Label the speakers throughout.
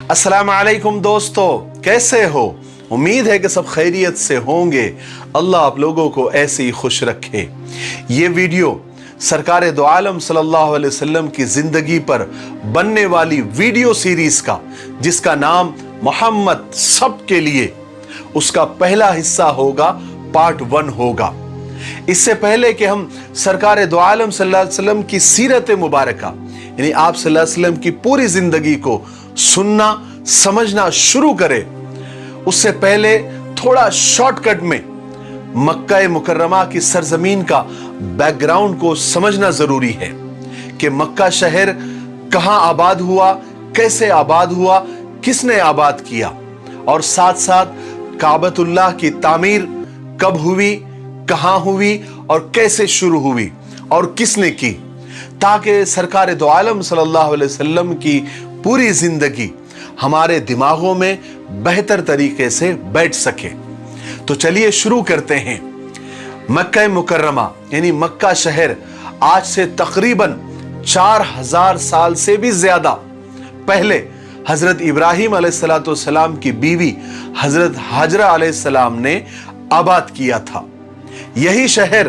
Speaker 1: अस्सलाम वालेकुम दोस्तों, कैसे हो? उम्मीद है कि सब खैरियत से होंगे। अल्लाह आप लोगों को ऐसे ही खुश रखे। ये वीडियो सरकार दो आलम सल्लल्लाहु अलैहि वसल्लम की जिंदगी पर बनने वाली वीडियो सीरीज का, जिसका नाम मोहम्मद सबके लिए, उसका पहला हिस्सा होगा, पार्ट 1 होगा। इससे पहले कि हम सरकार दो आलम सल्लल्लाहु अलैहि वसल्लम की सीरत मुबारका यानी आप सल्लल्लाहु अलैहि वसल्लम की पूरी जिंदगी को सुनना समझना शुरू करें, उससे पहले थोड़ा शॉर्टकट में मक्का मुकर्रमा की सरजमीन का बैकग्राउंड को समझना जरूरी है कि मक्का शहर कहां आबाद हुआ, कैसे आबाद हुआ, किसने आबाद किया, और साथ साथ काबतुल्लाह की तामीर कब हुई, कहां हुई और कैसे शुरू हुई और किसने की, ताकि सरकार दो आलम सल्लल्लाहु अलैहि वसल्लम की पूरी जिंदगी हमारे दिमागों में बेहतर तरीके से बैठ सके। तो चलिए शुरू करते हैं। मक्का मुकर्रमा यानी मक्का शहर आज से तकरीबन 4000 साल से भी ज्यादा पहले हजरत इब्राहिम अलैहिस्सलाम की बीवी हजरत हाजरा अलैहिस्सलाम ने आबाद किया था। यही शहर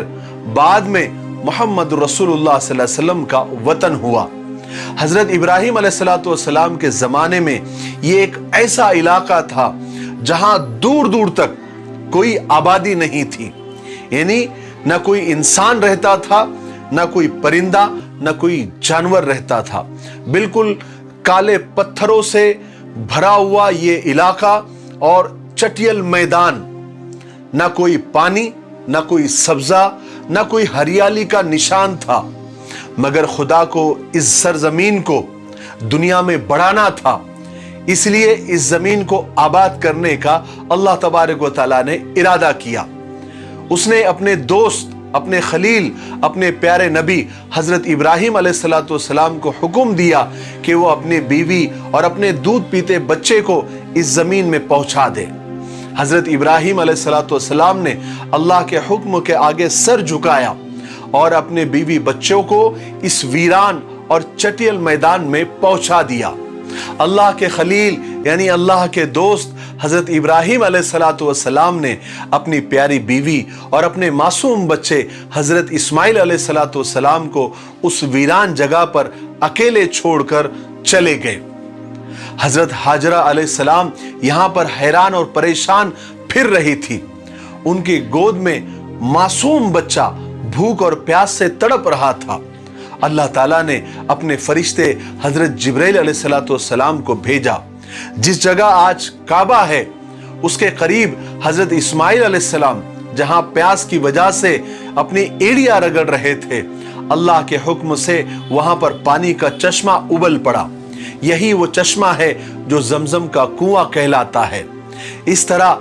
Speaker 1: बाद में मोहम्मद रसूलुल्लाह सल्लल्लाहु अलैहि वसल्लम का वतन हुआ। हजरत इब्राहिम अलैहिस्सलाम के जमाने में ये एक ऐसा इलाका था जहां दूर दूर तक कोई आबादी नहीं थी, यानी न कोई इंसान रहता था, न कोई परिंदा, न कोई जानवर रहता था। बिल्कुल काले पत्थरों से भरा हुआ ये इलाका और चटियल मैदान, न कोई पानी, न कोई सब्जा, न कोई हरियाली का निशान था। मगर खुदा को इस सरजमीन को दुनिया में बढ़ाना था, इसलिए इस जमीन को आबाद करने का अल्लाह तबारक व तआला ने इरादा किया। उसने अपने दोस्त, अपने खलील, अपने प्यारे नबी हजरत इब्राहिम अलैहिस्सलाम को हुक्म दिया कि वो अपनी बीवी और अपने दूध पीते बच्चे को इस जमीन में पहुंचा दे। हजरत इब्राहिम अलैहिस्सलाम ने अल्लाह के हुक्म के आगे सर झुकाया और अपने बीवी बच्चों को इस वीरान और चटियल मैदान में पहुंचा दिया। अल्लाह के खलील यानी अल्लाह के दोस्त हजरत इब्राहिम अलैहिस्सलाम ने अपनी प्यारी बीवी और अपने मासूम बच्चे हजरत इस्माइल अलैहिस्सलाम को उस वीरान जगह पर अकेले छोड़कर चले गए। हजरत हाजरा अलैहिस्सलाम यहां पर हैरान और परेशान फिर रही थी। उनकी गोद में मासूम बच्चा भूख और प्यास से तड़प रहा था। अल्लाह ताला ने अपने फरिश्ते हजरत जिब्राइल अलैहिस्सलाम को भेजा। जिस जगह आज काबा है उसके करीब हजरत इस्माइल अलैहिस्सलाम जहां प्यास की वजह से अपनी एड़ियां रगड़ रहे थे, अल्लाह के हुक्म से वहां पर पानी का चश्मा उबल पड़ा। यही वो चश्मा है जो जमजम का कुआं कहलाता है। इस तरह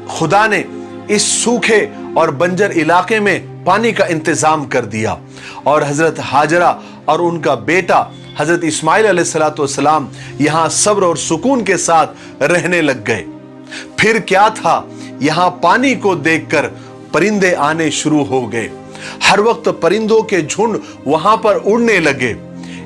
Speaker 1: खुदा ने इस सूखे और बंजर इलाके में पानी का इंतजाम कर दिया और हजरत हाजरा और उनका बेटा हजरत इस्माइल अलैहिस्सलाम यहां सब्र और सुकून के साथ रहने लग गए। फिर क्या था, यहां पानी को देखकर परिंदे आने शुरू हो गए। हर वक्त परिंदों के झुंड वहां पर उड़ने लगे।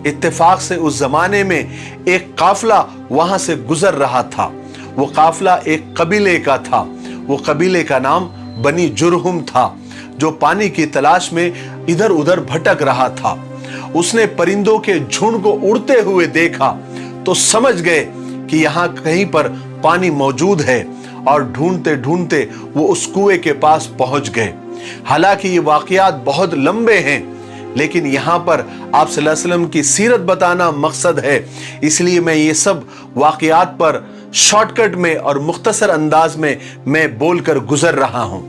Speaker 1: इत्तेफाक से उस जमाने में एक काफिला वहां से गुजर रहा था। वो काफिला एक कबीले का था। वो कबीले का नाम बनी जुरहुम था, जो पानी की तलाश में इधर उधर भटक रहा था। उसने परिंदों के झुंड को उड़ते हुए देखा तो समझ गए कि यहाँ कहीं पर पानी मौजूद है, और ढूंढते ढूंढते वो उस कुएं के पास पहुंच गए। हालांकि ये वाकयात बहुत लंबे हैं, लेकिन यहाँ पर आप सल्लल्लाहु अलैहि वसल्लम की सीरत बताना मकसद है, इसलिए मैं ये सब वाकयात पर शॉर्टकट में और मुख्तसर अंदाज में मैं बोलकर गुजर रहा हूं।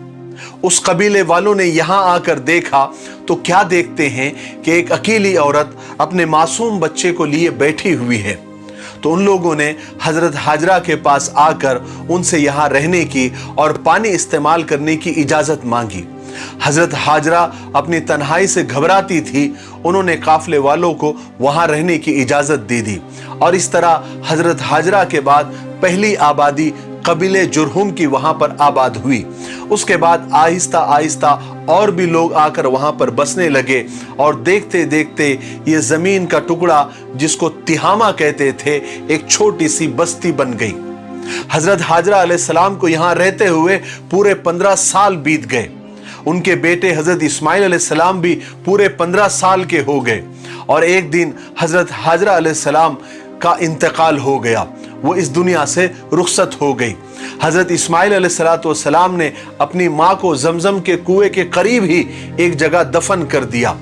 Speaker 1: उस कबीले वालों ने यहां आकर देखा तो क्या देखते हैं कि एक अकेली औरत अपने मासूम बच्चे को लिए बैठी हुई है। तो उन लोगों ने हजरत हाजरा के पास आकर उनसे यहां रहने की और पानी इस्तेमाल करने की इजाजत मांगी। हजरत हाजरा अपनी तन्हाई से घबराती थी। उन्होंने काफिले वालों को वहां रहने की इजाजत दे दी और इस तरह हजरत हाजरा के बाद पहली आबादी कबीले जुरहुम की वहां पर आबाद हुई। उसके बाद आहिस्ता आहिस्ता और भी लोग आकर वहां पर बसने लगे और देखते देखते ये जमीन का टुकड़ा जिसको तिहामा कहते थे एक छोटी सी बस्ती बन गई। हजरत हाजरा अलैहिस्सलाम को यहां रहते हुए पूरे 15 साल बीत गए। उनके बेटे हजरत इस्माइल अलैहिस्सलाम भी पूरे 15 साल के हो गए और एक दिन हजरत हाजरा अलैहिस्सलाम का इंतकाल हो गया, वो इस दुनिया से रुखसत हो गई। हजरत इस्माइल अलैहिस्सलाम ने अपनी माँ को जमजम के कुएं के करीब ही एक जगह दफन कर दिया।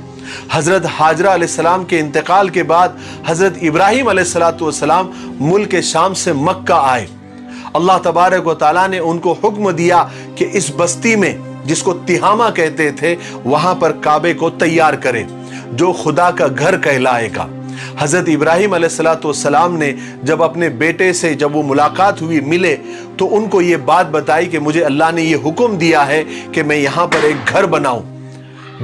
Speaker 1: हजरत हाजरा अलैहिस्सलाम के इंतकाल के बाद हजरत इब्राहिम अलैहिस्सलाम मुल्क शाम से मक्का आए। अल्लाह तबारक व तआला ने उनको हुक्म दिया कि इस बस्ती में जिसको तिहामा कहते थे वहां पर काबे को तैयार करें जो खुदा का घर कहलाएगा। हजरत इब्राहिम अलैहिस्सलाम ने जब अपने बेटे से जब वो मुलाकात हुई, मिले, तो उनको ये बात बताई कि मुझे अल्लाह ने ये हुक्म दिया है कि मैं यहाँ पर एक घर बनाऊं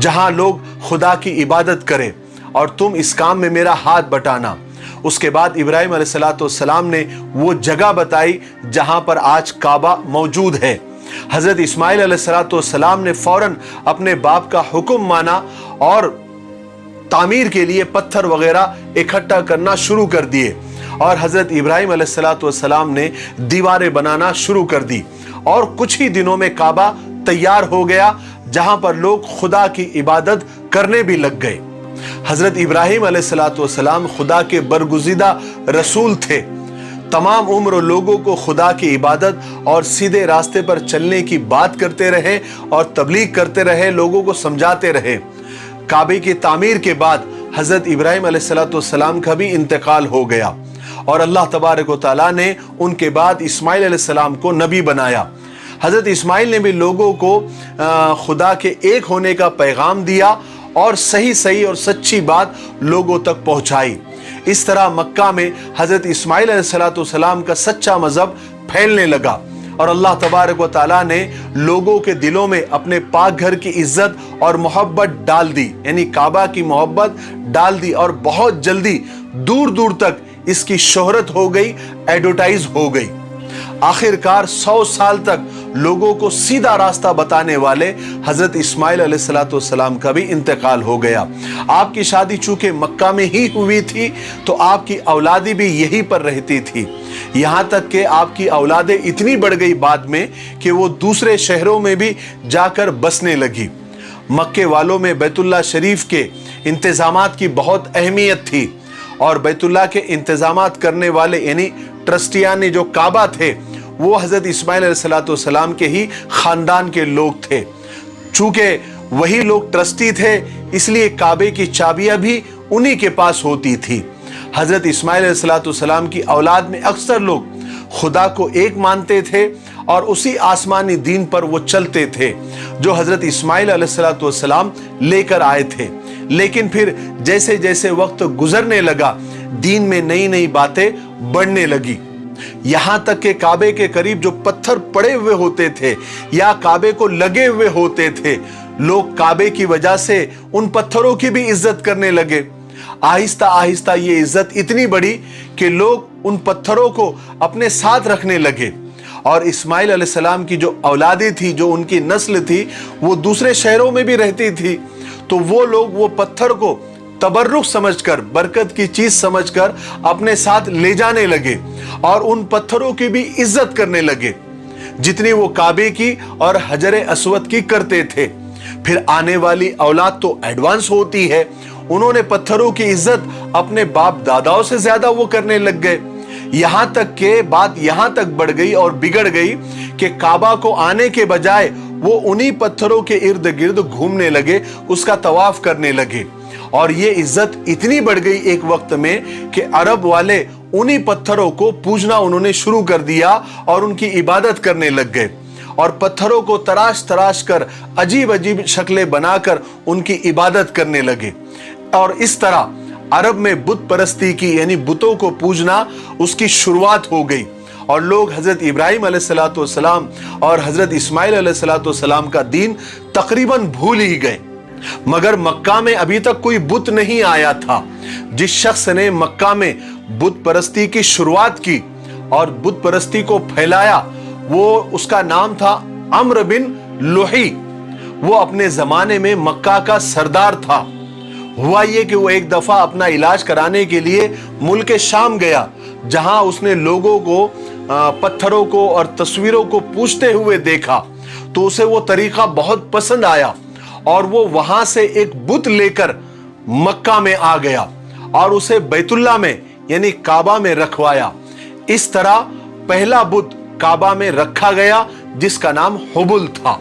Speaker 1: जहां लोग खुदा की इबादत करें और तुम इस काम में मेरा हाथ बटाना। उसके बाद इब्राहिम अलैहिस्सलाम ने वो जगह बताई जहां पर आज काबा मौजूद है। हजरत इस्माइल अलैहिस्सलाम ने फौरन अपने बाप का हुक्म माना और तामीर के लिए पत्थर वगैरह इकट्ठा करना शुरू कर दिए और हजरत इब्राहिम अलैहिस्सलाम ने दीवारें बनाना शुरू कर दी और कुछ ही दिनों में काबा तैयार हो गया जहां पर लोग खुदा की इबादत करने भी लग गए। हजरत इब्राहिम अलैहिस्सलाम खुदा के बरगुज़ीदा रसूल थे। तमाम उम्र लोगों को खुदा की इबादत और सीधे रास्ते पर चलने की बात करते रहे और तबलीग करते रहे, लोगों को समझाते रहे। काबे की तामीर के बाद हजरत इब्राहिम अलैहिस्सलाम का भी इंतकाल हो गया और अल्लाह तबारक व तआला ने उनके बाद इस्माइल अलैहिस्सलाम को नबी बनाया। हजरत इस्माइल ने भी लोगों को खुदा के एक होने का पैगाम दिया और सही सही और सच्ची बात लोगों तक पहुंचाई। इस तरह मक्का में हजरत इस्माइल अलैहिस्सलाम का सच्चा मजहब फैलने लगा और अल्लाह तबारक व तआला ने लोगों के दिलों में अपने पाक घर की इज्जत और मोहब्बत डाल दी, यानी काबा की मोहब्बत डाल दी और बहुत जल्दी दूर दूर तक इसकी शोहरत हो गई, एडवर्टाइज हो गई। आखिरकार 100 साल तक लोगों को सीधा रास्ता बताने वाले हजरत इस्माइल अलैहिस्सलाम का भी इंतकाल हो गया। आपकी शादी चूंकि मक्का में ही हुई थी तो आपकी औलादी भी यहीं पर रहती थी, यहाँ तक कि आपकी औलादें इतनी बढ़ गई बाद में कि वो दूसरे शहरों में भी जाकर बसने लगी। मक्के वालों में बैतुल्लाह शरीफ के इंतजामात की बहुत अहमियत थी और बैतुल्लाह के इंतजामात करने वाले यानी ट्रस्टियान जो काबा थे वो हजरत इस्माइल अलैहिस्सलाम के ही खानदान के लोग थे। चूंकि वही लोग ट्रस्टी थे इसलिए काबे की चाबियां भी उन्हीं के पास होती थी। हजरत इस्माइल अलैहिस्सलाम की औलाद में अक्सर लोग खुदा को एक मानते थे और उसी आसमानी दीन पर वो चलते थे जो हजरत इस्माइल अलैहिस्सलाम लेकर आए थे। लेकिन फिर जैसे जैसे वक्त गुजरने लगा दीन में नई नई बातें बढ़ने लगी, यहां तक कि काबे के करीब जो पत्थर पड़े हुए होते थे या काबे को लगे हुए होते थे, लोग काबे की वजह से उन पत्थरों की भी इज्जत करने लगे। आहिस्ता आहिस्ता ये इज्जत इतनी बढ़ी कि लोग उन पत्थरों को अपने साथ रखने लगे और इस्माइल अलैहिस्सलाम की जो औलादी थी, जो उनकी नस्ल थी, वो दूसरे शहरों में भी रहती थी, तो वो लोग वो पत्थर को तबर्रुक समझकर, बरकत की चीज समझकर अपने साथ ले जाने लगे और उन पत्थरों की भी इज्जत करने लगे जितनी वो काबे की और हजरे अस्वद की करते थे। फिर आने वाली औलाद तो एडवांस होती है, उन्होंने पत्थरों की इज्जत अपने बाप दादाओं से ज्यादा वो करने लग गए। यहां तक के बात यहां तक बढ़ गई और बिगड़ गई कि काबा को आने के बजाय वो उन्हीं पत्थरों के इर्द गिर्द घूमने लगे, उसका तवाफ करने लगे और ये इज्जत इतनी बढ़ गई एक वक्त में कि अरब वाले उन्हीं पत्थरों को पूजना उन्होंने शुरू कर दिया और उनकी इबादत करने लग गए और पत्थरों को तराश तराश कर अजीब अजीब शक्लें बनाकर उनकी इबादत करने लगे। और इस तरह अरब में बुत परस्ती की यानी बुतों को पूजना उसकी शुरुआत हो गई और लोग हजरत इब्राहिम अलैहिस्सलाम और हजरत इस्माइल अलैहिस्सलाम का दीन तकरीबन भूल ही गए। मगर मक्का में अभी तक कोई बुत नहीं आया था। जिस शख्स ने मक्का में बुत परस्ती की शुरुआत की और बुत परस्ती को फैलाया वो उसका नाम था अम्र बिन लुही। वो अपने जमाने में मक्का का सरदार था। हुआ ये कि वो एक दफा अपना इलाज कराने के लिए मुल्क शाम गया, जहां उसने लोगों को पत्थरों को और तस्वीरों को पूजते हुए देखा। तो उसे वो तरीका बहुत पसंद आया और वो वहां से एक बुत लेकर मक्का में आ गया और उसे बैतुल्ला में यानी काबा में रखवाया। इस तरह पहला बुत काबा में रखा गया जिसका नाम हुबुल था।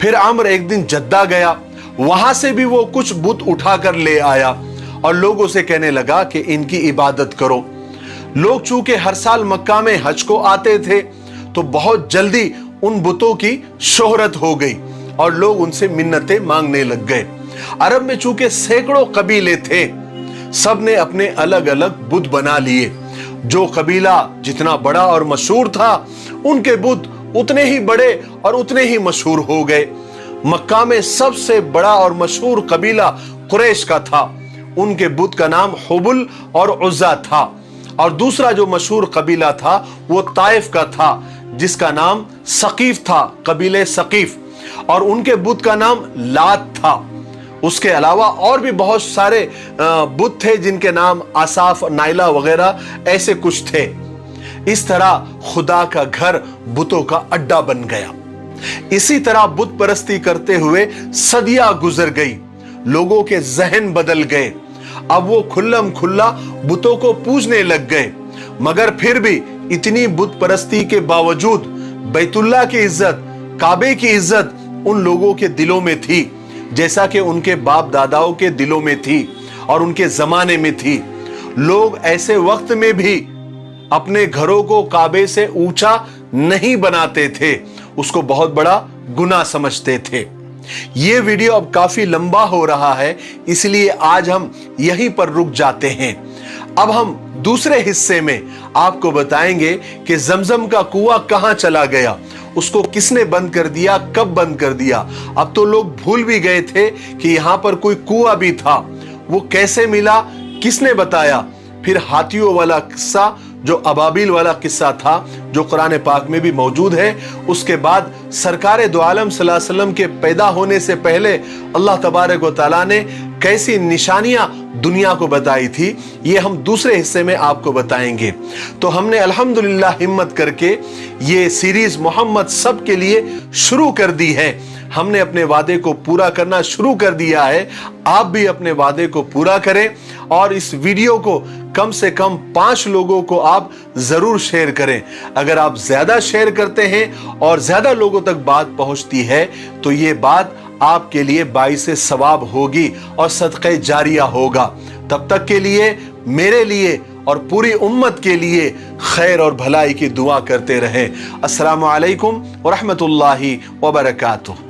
Speaker 1: फिर अम्र एक दिन जद्दा गया, वहां से भी वो कुछ बुत उठाकर ले आया और लोगों से कहने लगा कि इनकी इबादत करो। लोग चूंकि हर साल मक्का में हज को आते थे तो बहुत जल्दी उन बुतों की शोहरत हो गई और लोग उनसे मिन्नतें मांगने लग गए। अरब में चूंकि सैकड़ों कबीले थे, सब ने अपने अलग अलग बुत बना लिए। जो कबीला जितना बड़ा और मशहूर था, उनके बुत उतने ही बड़े और उतने ही मशहूर हो गए। मक्का में सबसे बड़ा और मशहूर कबीला कुरैश का था। उनके बुत का नाम हुबुल और उज़्ज़ा था। और दूसरा जो मशहूर कबीला था वो ताइफ का था, जिसका नाम सकीफ था, कबीले सकीफ, और उनके बुत का नाम लात था। उसके अलावा और भी बहुत सारे बुत थे जिनके नाम आसाफ, नाइला वगैरह ऐसे कुछ थे। इस तरह खुदा का घर बुतों का अड्डा बन गया। इसी तरह बुत परस्ती करते हुए सदियां गुजर गई, लोगों के जहन बदल गए। अब वो खुल्लम खुल्ला बुतों को पूजने लग गए। मगर फिर भी इतनी बुत परस्ती के बावजूद बैतुल्ला की इज्जत, काबे की इज्जत उन लोगों के दिलों में थी, जैसा कि उनके बाप दादाओं के दिलों में थी और उनके जमाने में थी। लोग ऐसे वक्त में भी अपने घरों को काबे से ऊंचा नहीं बनाते थे, उसको बहुत बड़ा गुनाह समझते थे। ये वीडियो अब काफी लंबा हो रहा है, इसलिए आज हम यहीं पर रुक जाते हैं। अब हम दूसरे हिस्से में आपको बताएंगे कि जमजम का कुआं कहां चला गया, उसको किसने बंद कर दिया, कब बंद कर दिया। अब तो लोग भूल भी गए थे कि यहां पर कोई कुआं भी था। वो कैसे मिला, किसने बताया। फिर हाथियों वाला किस्सा, जो अबाबिल वाला किस्सा था, जो कुरान पाक में भी मौजूद है। उसके बाद सरकार दो आलम सल्लल्लाहु अलैहि वसल्लम के पैदा होने से पहले अल्लाह तबारक व तआला ने कैसी निशानियां दुनिया को बताई थी, ये हम दूसरे हिस्से में आपको बताएंगे। तो हमने अल्हम्दुलिल्लाह हिम्मत करके ये सीरीज मोहम्मद सब के लिए शुरू कर दी है। हमने अपने वादे को पूरा करना शुरू कर दिया है। आप भी अपने वादे को पूरा करें और इस वीडियो को कम से कम 5 लोगों को आप जरूर शेयर करें। अगर आप ज्यादा शेयर करते हैं और ज्यादा लोगों तक बात पहुंचती है तो ये बात आपके लिए बाइसे सवाब होगी और सदक़े जारिया होगा। तब तक के लिए मेरे लिए और पूरी उम्मत के लिए खैर और भलाई की दुआ करते रहें। अस्सलामु अलैकुम व रहमतुल्लाहि व बरकातुहू।